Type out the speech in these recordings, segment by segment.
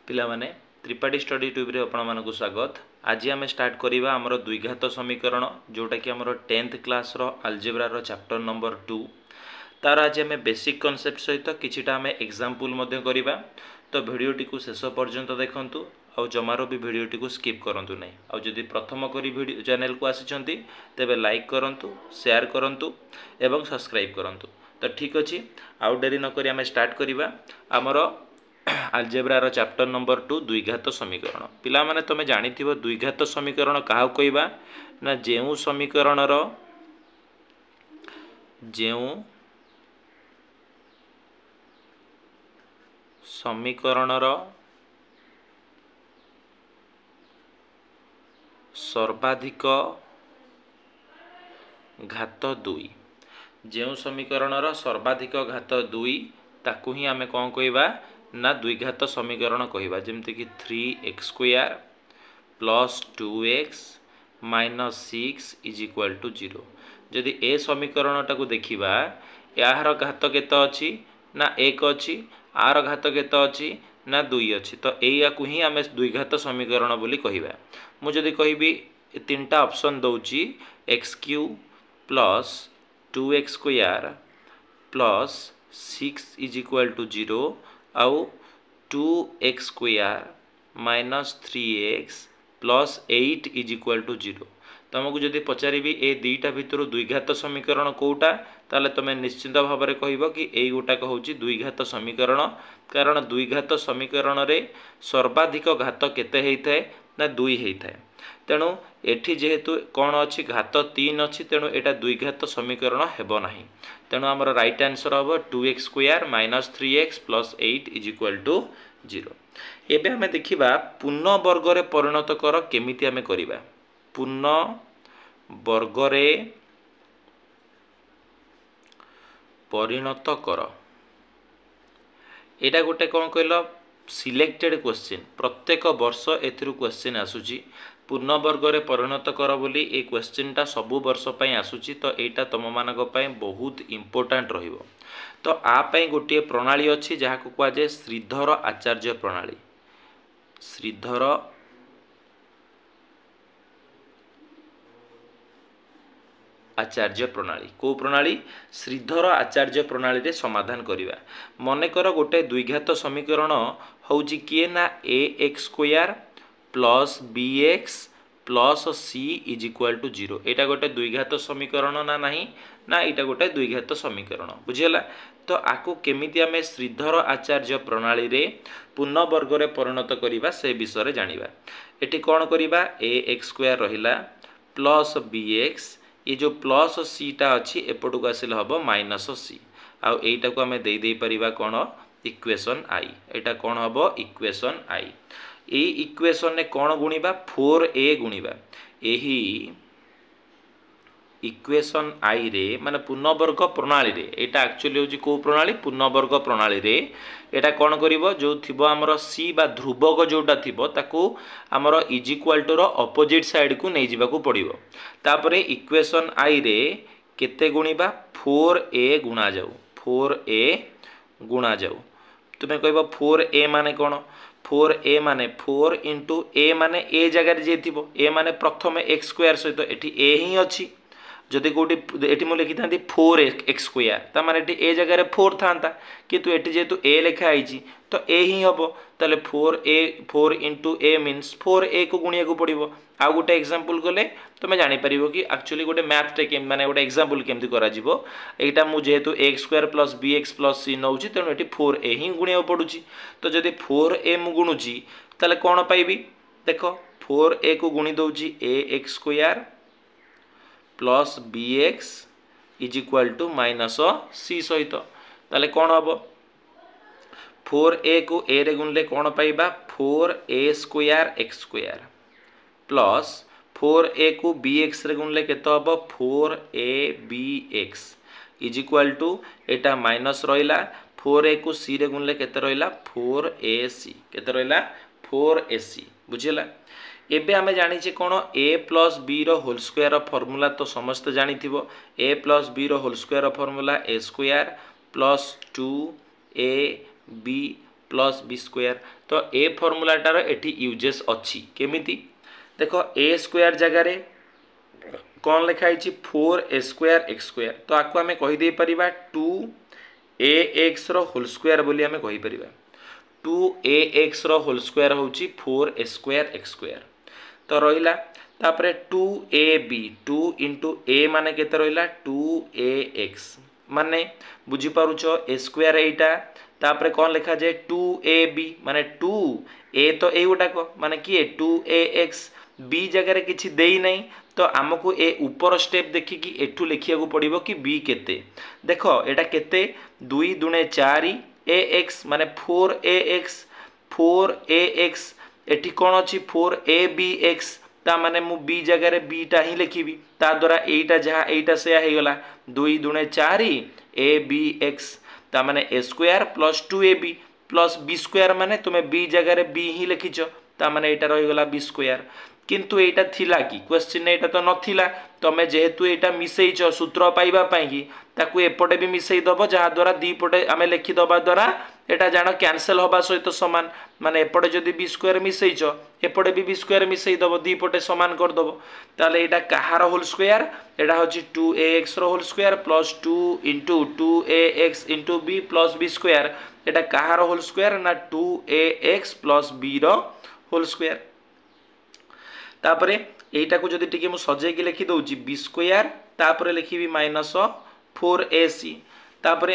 पिला माने Tripathi study tube रे आपण मानकु स्वागत। आज आम स्टार्ट करिबा हमर द्विघात समीकरण जोटा कि हमर 10th क्लास रो अलजेब्रा रो चैप्टर नंबर 2 तार आज आम बेसिक कॉन्सेप्ट सहित किछिटा आम एग्जांपल मध्य करिबा। तो वीडियो टी को शेष पर्यंत देखंतु आ जमारो भी वीडियो टी को स्किप करंतु नै। आ जदि प्रथम करी वीडियो चैनल को आसिचंती तेबे लाइक करंतु, शेयर करंतु एवं सब्सक्राइब करंतु। तो ठीक अछि, आउ डेरी न करी आम स्टार्ट करिबा हमर अलजेब्रा रो चैप्टर नंबर 2 द्विघात समीकरण। पिला माने तमे जानिथिबो द्विघात समीकरण काहा कहबा ना जेउ समीकरण रो सर्वाधिक घात 2 जेउ समीकरण रो सर्वाधिक घात 2 ताकू ही आमे कोन कहबा ना द्विघात समीकरण कहबा। जेमति कि 3x square plus 2x minus 6 is equal to 0। जदि ए समीकरण टाकू देखिबा यार घात केते अछि ना 1 अछि, आर घात केते अछि ना 2 अछि। तो एया को ही आमे द्विघात समीकरण बोली कहबा। मु जदि कहबी तीनटा ऑप्शन दउची x cube plus 2x square plus 6 is equal to 0 आउ 2x square minus 3x plus 8 is equal to 0। तुमको जदि पचारि ए दुईटा भितर द्विघात समीकरण कोटा ताले तुम निश्चित भाव में कहब कि यही गोटाक हूँ द्विघात समीकरण। कारण द्विघात समीकरण रे सर्वाधिक घात केते होता है ना 2 होता है। तेणु एठी जेहेतु कौन अच्छी घात 3 अच्छी तेणु एटा द्विघात समीकरण हेबो नाही। तेणु आमर राइट आंसर हम 2x square minus 3x plus 8 is equal to 0। एबे हमें देखिबा पूर्ण वर्ग रे परिणत कर केमिति हमें करिबा। पूर्ण वर्ग रे परिणत कर एटा गोटे कौन कहल सिलेक्टेड क्वेश्चन। प्रत्येक वर्ष एथिरु क्वेश्चन आसुची पूर्ण वर्ग रे परिणत कर बोली ए क्वेश्चन टा सबु वर्ष पई आसुची। तो एटा तम मानक पई बहुत इंपोर्टेंट रहिबो। तो आ पई गोटे प्रणाली अछि जहा को कुआ जे श्रीधर आचार्य प्रणाली। श्रीधर आचार्य प्रणाली को प्रणाली श्रीधर आचार्य प्रणाली रे समाधान करिवा। मने कर गोटे द्विघात समीकरण होउची किए ना ax square plus bx plus c is equal to 0। एटा गोटे द्विघात समीकरण ना नहीं ना एटा गोटे द्विघात समीकरण बुझियला। तो आकु केमिति आमे श्रीधर आचार्य प्रणाली रे पूर्ण वर्ग रे परिणत करिबा से विषय रे जानिबा। एठी कोन करिबा ax स्क्वायर रहिला प्लस bx ये जो प्लस सी टा अच्छी एपटू आसिल हम माइनस सी आउ एटा को आमे दे परिबा कोन इक्वेशन आई। एटा कोन हबो इक्वेशन आई। ए इक्वेशन ने कोन गुणीबा 4a गुणीबा। एही इक्वेशन आई रे माने पूर्ण वर्ग प्रणाली रे एटा एक्चुअली होची को प्रणाली पूर्ण वर्ग प्रणाली रे एटा कोन करिवो जो थिबो हमर सी बा ध्रुवक जोटा थिबो ताकू हमर इज इक्वल टू रो ऑपोजिट साइड को नै जिबा को पड़िवो। तापरे इक्वेशन आई रे केते गुणीबा 4a गुणा जाऊ 4a गुणा जाऊ। तुमे कहबो 4a माने कोन 4a माने 4 इंटू a माने a जगह जे थिबो a माने प्रथम x स्क्वायर सहित एठी a ही अछि। जदि कोटी एठी मु लिखि थांती 4x स्क्वायर ता माने एठी a जगह रे 4 थांता किंतु एठी जेतु a लिखा आइची तो a ही हबो। ताले 4 इंटू a मीन्स 4a को गुणिया को पड़िबो। आ गोटे एग्जांपल कले तुमे जानि परिबो कि एक्चुअली गोटे मैथ टे के माने गोटे एग्जांपल केमति करा जिवो। एटा मु जेहेतु x square plus bx plus c नउची तेनु एठी 4a ही गुणिया पड़ुची। तो जदि 4a मु गुणुची ताले कोन पाइबी देखो 4a को गुणी दउची ax square plus bx is equal to minus c सहित ताले कौन हम 4a को a रे गुणले कौन पाइबा 4a square x square plus 4a को bx रे गुणले केते हम 4abx is equal to Etah minus रहिला 4a को c रे गुणले केते रहिला 4ac केते रहिला 4ac बुझिला। एबे आमे जानी छे कोन a प्लस b रो होल स्क्वायर रो फार्मूला तो समस्त जानी थिबो। a प्लस b रो होल स्क्वायर रो formula a square plus 2ab plus B square. तो ए फर्मूलाटार एटी यूजेस अच्छी केमिति देख ए स्क्वायर जगार कौन लिखाई 4a स्क्वायर एक्स स्क्वायर। तो आपको आम कहीदे पार 2ax होल स्क्वायर बोली आम कहीपर 2ax होल स्क्वायर हूँ 4a स्क्वायर एक्स स्क्वायर। तो रहा तापर 2ab 2 इंटू ए माने केते रहा 2ax माने बुझीपारुच ए स्क्वायर एटा तापर कौन लिखा जाए 2ab माने 2 ए तो ए गुटाक माने किए 2ax बी जगह किसी देई नहीं तो आमको ए ऊपर स्टेप देखिकी एठू लिखिया पड़ो कि बी केते देख एटा केते 2 दुणे 4 ax माने 4ax एठी कौन अच्छी 4abx ता माने मु बी जगह बीटा ही लिखी ता द्वारा एटा जहाँ एटा से गला 2 दुणे 4 abx ता माने A square plus 2ab plus B square माने तुम्हें बी जगह बी ही लिखिच ता माने एटा रहीगला बी स्क्वायर। किंतु एटा थिला कि क्वेश्चन एटा तो नथिला तमे जेहेतु एटा मिसेइच सूत्र पाइबा पाई ताकू एपटे भी मिसेई दबो जहाँ द्वारा दी पटे आमे लिखि दबा द्वारा एटा जानो कैंसल होबा सहित समान माने एपटे जदि बी स्क्वायर मिसेइच एपटे भी बी स्क्वायर मिसेई दबो दी पटे समान कर दबो ताले एटा कहार होल स्क्वायर एटा होची 2ax रो whole square plus 2 into 2ax into b plus b square एटा कहार होल स्क्वायर ना 2ax प्लस b रो होल स्क्वायर। तापरे एटा को जदि टिके मु सजे के लिखि दउची बी स्क्वायर तापरे लिखिबी माइनस 4ac तापरे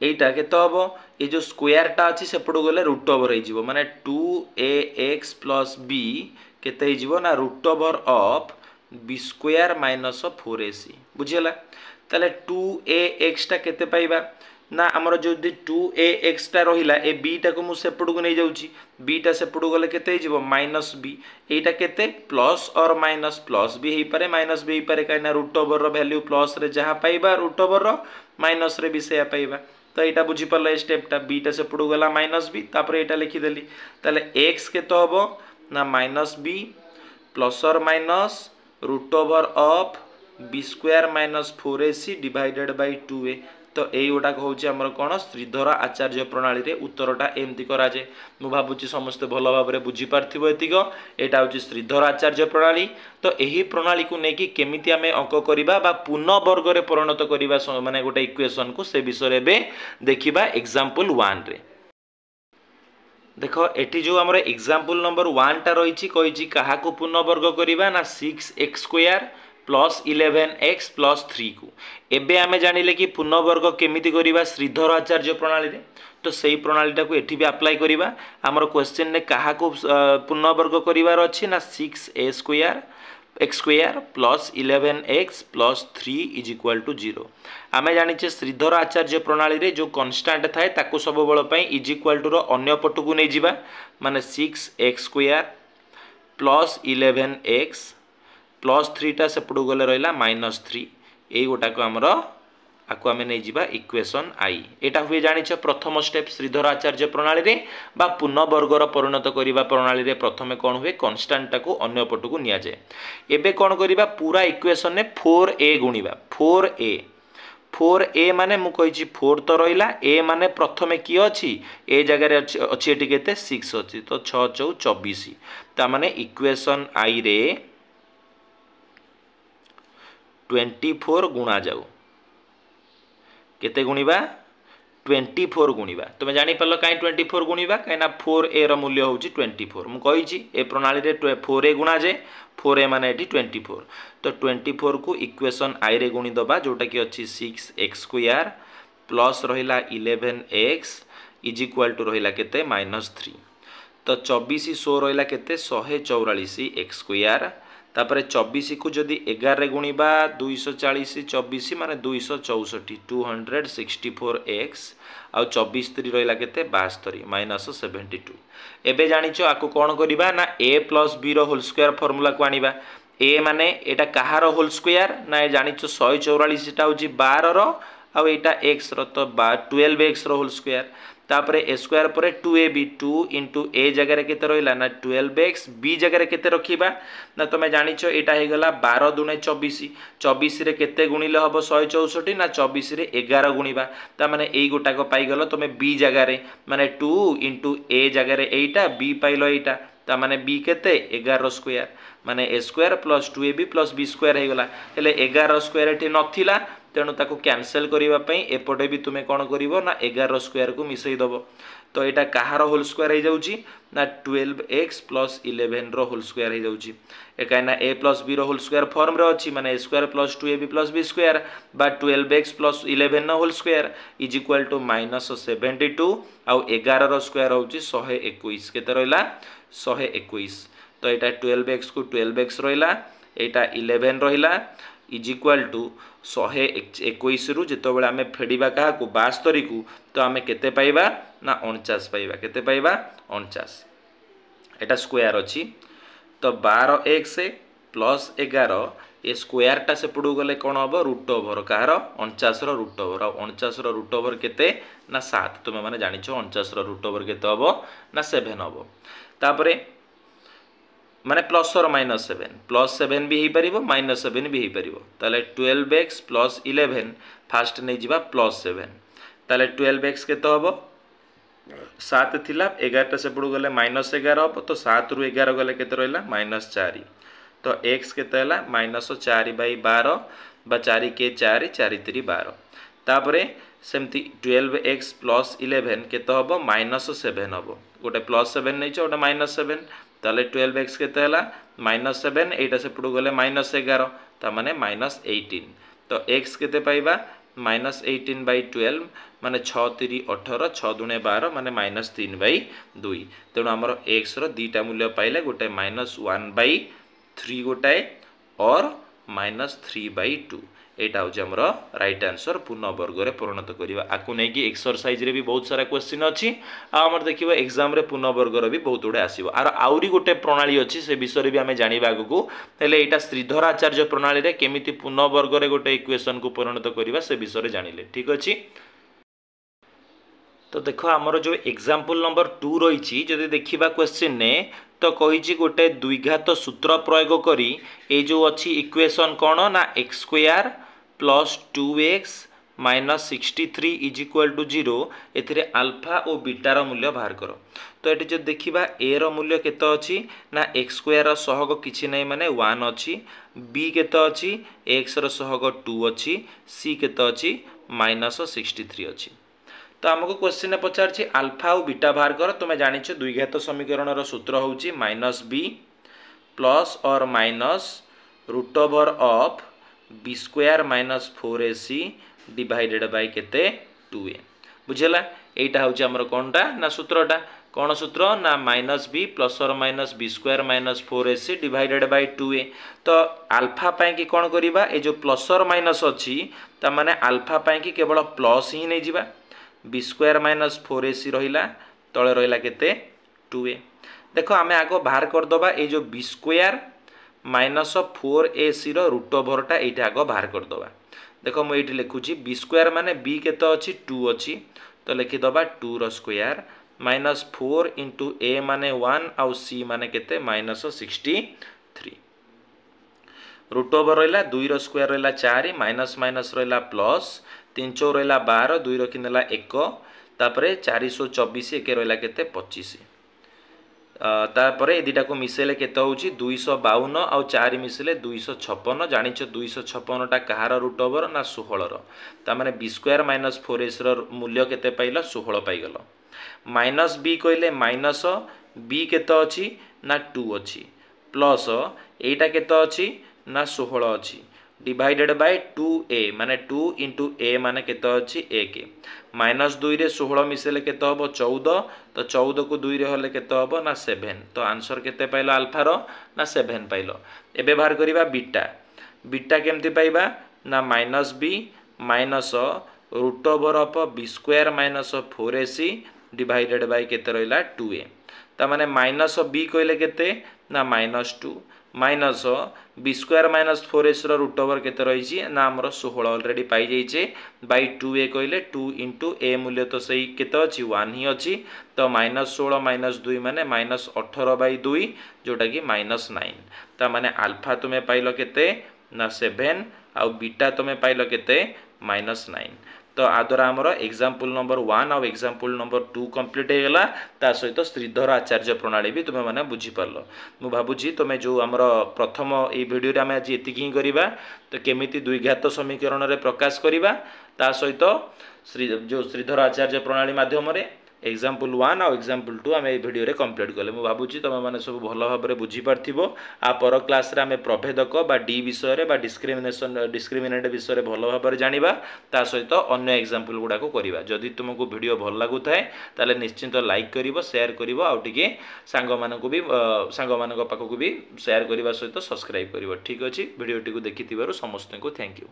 एटा केते हबो ए जो स्क्वायर टा अछि सेपडो गले रूट ओवर हे जिवो माने 2ax प्लस b केते हे जिवो ना root over of b square minus 4ac बुझियला ताले 2ax टा केते पाइबा ना आमर जो 2ax टा रहिला ए b टा को मु सेपडो को नै जाउची b टा सेपडो गले केते हे जिवो माइनस b एटा केते प्लस और माइनस प्लस भी हे पारे माइनस भी हे पारे काइना रूट ओवर रो वैल्यू प्लस रे जहा पाइबा रूट ओवर रो माइनस रे भी से पाइबा। तो यहाँ बुझी पार्ल ए स्टेपटा बीटा से पड़ू गला माइनस बी तापर यहाँ लिखिदेली ताले एक्स के तो हम ना माइनस बी प्लस और minus root over of B square minus 4ac divided by 2a। तो यही गुटाक हूँ आमर कौन श्रीधर आचार्य प्रणाली रे उत्तरटा एमती कराए मु भावुची समस्ते भल भाव में बुझीपार एतिक यहाँ हूँ श्रीधर आचार्य प्रणाली। तो यही प्रणाली को लेकिन केमिति आमे अंक करवा बा पूर्ण वर्ग रे परिणत करवा माने गोटे इक्वेशन को से विषय में देखिबा एग्जांपल 1 रे। देख एटी जो आमर एग्जांपल नंबर 1 टा रही कही क्या पूर्ण वर्ग करवा ना 6x square plus 11x plus 3 को एबे आमे जानिले कि पूर्ण वर्ग केमिति करिबा श्रीधर आचार्य प्रणाली रे। तो सही प्रणालीटा को एठी भी अप्लाई करिबा हमर क्वेश्चन ने कहा को पूर्ण वर्ग करिवार अछि ना 6a square x square plus 11x plus 3 is equal to 0। आमे जानिचे श्रीधर आचार्य प्रणाली रे जो कांस्टेंट थाए ताको सब बळ पई इज इक्वल टू रो अन्य पटु को नै जिबा माने 6x square plus 11x plus 3 टा सेपटू गले रहा माइनस 3 यही गोटा को आमर आपको आम नहीं जावा इक्वेशन आई। एटा हुए जानिछ प्रथम स्टेप श्रीधर आचार्य प्रणाली रे बा पूर्ण वर्गर परिणत करवा प्रणाली रे प्रथमे कौन हुए कांस्टेंट को अन्य पटू को निया जाए। एबे कौन करवा पूरा इक्वेशन ने 4a गुणिबा 4a माने मु कहिछि 4 तो रहिला a माने प्रथमे की अछि ए जगह अछि एटी केते 6 अछि तो 6 4 24 ता माने इक्वेशन आई रे 24 गुणा जाऊ केते गुणिबा 24 गुणिबा तुम जानी पार्ल कहीं 24 गुणिबा कहीं 4a रो मूल्य होउची 24 मु कहिची ए प्रणाली रे 4a गुणा जे 4a माने एटी 24 तो 24 को इक्वेशन आई रे गुणी दबा जोटा कि अछि 6x स्क्वायर प्लस रहिला 11x इज इक्वल टू रहिला केते -3 तो 24 100 रहिला केते 144 x स्क्वायर तापर 24 को जदि 11 रे गुणिबा 240 24 माने 264 264x आउ 24 3 रहिला केते 72 -72। एबे जानिचो आको कोन करिबा ना a + b रो होल स्क्वायर फार्मूला को आनिबा a माने एटा कहार होल स्क्वायर ना जानिचो 144 टा होची 12 रो आउ एटा x रो तो 12x रो होल स्क्वायर तापर ए स्क्वायर पर 2ab 2 इंटू ए जगह केते रहिला ना 12x बी जगह केते रखिबा ना तुम जानिछ एटा हे गला 12 दुने 24 24 रे केते गुणिले हबो 164 ना 24 रे 11 गुणिबा ता माने एई गोटाक पाई गलो तुम बी जगह रे माने 2 इंटू ए जगह रे एटा बी पाइलो एटा ता माने बी केते 11 स्क्वायर माने A square plus 2ab plus B square हे गला हेले 11 स्क्वायर एठी नथिला तेणु ताको कैंसल करिबा पई एपटे भी तुमे कोन करिवो ना 11 स्क्वायर को मिसई दबो तो एटा कहार होल स्क्वायर हे जाउची ना 12x प्लस 11 रो होल स्क्वायर हे जाउची एकाय ना a प्लस b रो होल स्क्वायर फॉर्म रे अछि माने a square plus 2ab plus b square बा 12x प्लस 11 रो whole square is equal to -72 आउ 11 रो स्क्वायर होउची 121 केते रहला 121 तो एटा 12x को 12x रहिला एटा 11 रहिला इज इक्वल टू 121 रु जेतबेले आमे फेडिबा काहा को 72 को तो आमे केते पाइबा ना 49 पाइबा केते पाइबा 49 एटा स्क्वायर अछि तो 12x प्लस 11 ए स्क्वायर टा से पडू गले कोन हबो रूट ओवर कहार 49 रो रूट ओवर 49 रो रूट ओवर केते ना 7 तुमे माने जानिछो 49 रो रूट ओवर केते हबो ना 7 हबो तापरे माने प्लस और माइनस 7 प्लस 7 भी हो माइनस 7 भी हो ताले 12x प्लस 11 फास्ट नहीं जीवा प्लस 7 ताले 12x केते हबो 7 थिला 11 से पडू गले -11 हबो तो 7 रु 11 गले केते रहला -4 तो x केते हला -4/12 बा 4 के 4 4 3 12 तापरे सेमती 12x प्लस 11 केते हबो -7 हबो गोटे प्लस 7 नै छ गोटे -7 ताले 12x केते हला -7 एटा से पडू गले -11 ता माने -18 तो x केते पाइबा -18/12 माने 6 3 18 6 दुने 12 माने -3/2 तेणु हमर x रो दीटा मूल्य पाइले गोटे -1/3 गोटाए और -3/2 एटा हो हमर राइट आंसर पूर्ण वर्ग रे परिणत करिवा आकु नै कि एक्सरसाइज रे भी बहुत सारा क्वेश्चन अछि आ हमर देखिबा एग्जाम रे पूर्ण वर्ग रे भी बहुत उडे आसीबो आर आउरी गोटे प्रणाली अछि से विषय रे भी हमें जानिबा आगु हेले एटा श्रीधर आचार्य प्रणाली रे केमिति पूर्ण वर्ग रे गोटे इक्वेशन को परिणत करिवा से विषय रे जानिले ठीक अछि तो देखो आमर जो एग्जांपल नंबर 2 रही जदि देखिबा क्वेश्चन ने तो कही गोटे द्विघात सूत्र प्रयोग करी ए जो अच्छी इक्वेशन कौन ना X square plus 2x minus 63 is equal to 0 एथिरे अल्फा और बीटार मूल्य बाहर कर तो ये जो देखा ए रो मूल्य केते अच्छी ना एक्स स्क्वायर सहग किसी नहीं माने 1 अच्छी बी केते अच्छी एक्स रो सहग 2 अच्छी सी केते अच्छी -63 अच्छी तो आमको क्वेश्चन ने पचार अल्फा और बीटा बाहर कर तुम्हें जानिछ द्विघात समीकरण रो सूत्र होउची -b प्लस और minus root over of B square minus 4ac divided by केते 2a बुझेला एटा होउची हमर कोनटा ना सूत्रटा कौन सूत्र ना -b प्लस और minus b square minus 4ac divided by 2a तो अल्फा पाए कि कौन करिबा ए जो प्लस और माइनस अछि ता माने अल्फा पाए कि केवल प्लस ही नै जिबा बी स्क्वायर माइनस 4ac रहिला तले रहिला केते 2a देखो आमे आगो बाहर कर दबा ए जो बी स्क्वायर माइनस 4ac रो रूट ओवरटा एटा आगो बाहर कर दबा देखो मु एठी लिखुची बी स्क्वायर माने बी केते अछि 2 अछि तो लिखि दबा 2 रो स्क्वायर माइनस 4 इंटू a माने 1 आउ c माने केते -63 रूट ओवर रहिला 2 रो स्क्वायर रहिला 4 माइनस माइनस रहिला प्लस 3 4 रहिला 12 2 रो किनला 1 तापरे 424 एक रहिला केते 25 तापरे एदिटा को मिसेले केते होउची 252 आउ 4 मिसेले 256 जानिछ 256 टा कहार रूट ओवर ना 16 रो ता माने b स्क्वायर माइनस 4ac रो मूल्य केते पाइला 16 पाई गलो माइनस b कहले माइनस b केते अछि ना 2 अछि प्लस एटा केते अछि ना 16 अछि डिवाइडेड बाय 2a माने 2 इंटू a माने केते अछि 1 माइनस 2 रे 16 मिसेले केते हबो 14 तो 14 को 2 रे होले केते हबो ना 7 तो आंसर केते पाइलो अल्फा रो ना 7 पाइलो एबे बाहर करिबा बीटा बीटा केमति पाइबा ना -b minus root over of b square minus 4ac divided by केते रहिला 2a ता माने -b कहले केते ना -2 minus b square minus 4s root over केते रही ना आमर 16 अलरेडी पाई जाइए बाई 2a कहले 2 इंटू ए मूल्य तो सही केते अच्छी 1 ही अच्छी तो -16 -2 माने -18 बाई 2 जोटा कि -9 ता माने आल्फा तुम्हें पाइल केते ना 7 आउ बीटा तुम्हें पाइल केते -9 तो आद्वारा आमर एग्जाम्पल नंबर 1 और एग्जाम्पल नंबर 2 कंप्लीट हो गला ता सहित श्रीधर आचार्य प्रणाली भी तुम्हें मैंने बुझीपार मु भावुची तुम्हें जो आमर प्रथम ये भिडियो आम आज एतिक ही करवा तो केमिति द्विघात समीकरण रे प्रकाश करवा ता सहित जो श्रीधर आचार्य प्रणाली माध्यम एग्जाम्पल 1 और एग्जाम्पल 2 आम भिडियो कंप्लीट कले मुझे भावुची तुम मैंने सब भल भाव में बुझीपार आ पर क्लास रे आम प्रभेदक बा डी विषय बा डिस्क्रिमिनेट विषय भल भाव में जाना ता सहित अन्य एग्जाम्पल गुड़ाक करवा जदि तुमको भिडियो भल लगुए ताले निश्चिंत लाइक कर शेयर कर आउे सांग भी सांग पाखक भी शेयर करने सहित सब्सक्राइब कर ठीक अच्छे भिडियो देखि समस्त को थैंक यू।